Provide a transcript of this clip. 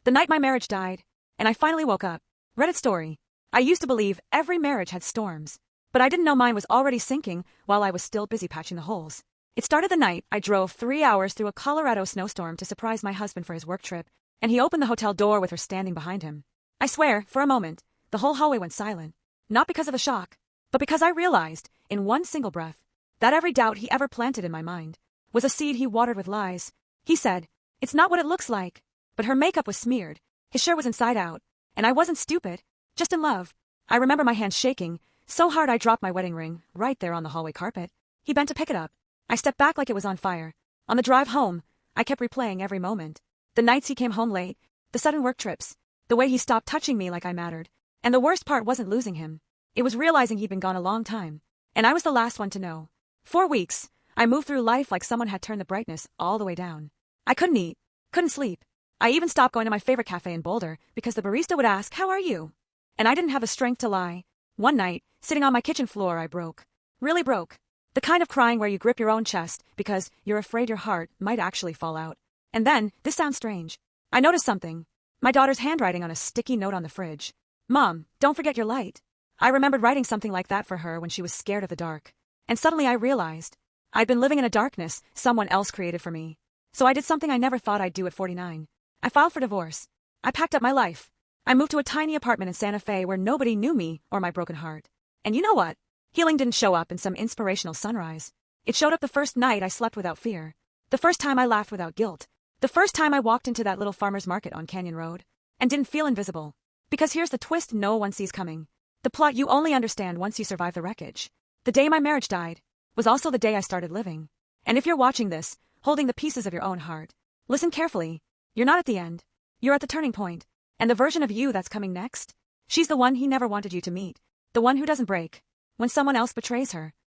The night my marriage died, and I finally woke up. Reddit story. I used to believe every marriage had storms, but I didn't know mine was already sinking while I was still busy patching the holes. It started the night I drove 3 hours through a Colorado snowstorm to surprise my husband for his work trip, and he opened the hotel door with her standing behind him. I swear, for a moment, the whole hallway went silent, not because of the shock, but because I realized, in one single breath, that every doubt he ever planted in my mind was a seed he watered with lies. He said, "It's not what it looks like." But her makeup was smeared, his shirt was inside out, and I wasn't stupid, just in love. I remember my hands shaking, so hard I dropped my wedding ring, right there on the hallway carpet. He bent to pick it up. I stepped back like it was on fire. On the drive home, I kept replaying every moment. The nights he came home late, the sudden work trips, the way he stopped touching me like I mattered. And the worst part wasn't losing him. It was realizing he'd been gone a long time, and I was the last one to know. 4 weeks, I moved through life like someone had turned the brightness all the way down. I couldn't eat, couldn't sleep. I even stopped going to my favorite cafe in Boulder because the barista would ask, "How are you?" And I didn't have the strength to lie. One night, sitting on my kitchen floor, I broke. Really broke. The kind of crying where you grip your own chest because you're afraid your heart might actually fall out. And then, this sounds strange, I noticed something. My daughter's handwriting on a sticky note on the fridge. "Mom, don't forget your light." I remembered writing something like that for her when she was scared of the dark. And suddenly I realized I'd been living in a darkness someone else created for me. So I did something I never thought I'd do at 49. I filed for divorce. I packed up my life. I moved to a tiny apartment in Santa Fe where nobody knew me or my broken heart. And you know what? Healing didn't show up in some inspirational sunrise. It showed up the first night I slept without fear. The first time I laughed without guilt. The first time I walked into that little farmer's market on Canyon Road and didn't feel invisible. Because here's the twist no one sees coming. The plot you only understand once you survive the wreckage. The day my marriage died was also the day I started living. And if you're watching this, holding the pieces of your own heart, listen carefully. You're not at the end. You're at the turning point. And the version of you that's coming next, she's the one he never wanted you to meet. The one who doesn't break when someone else betrays her.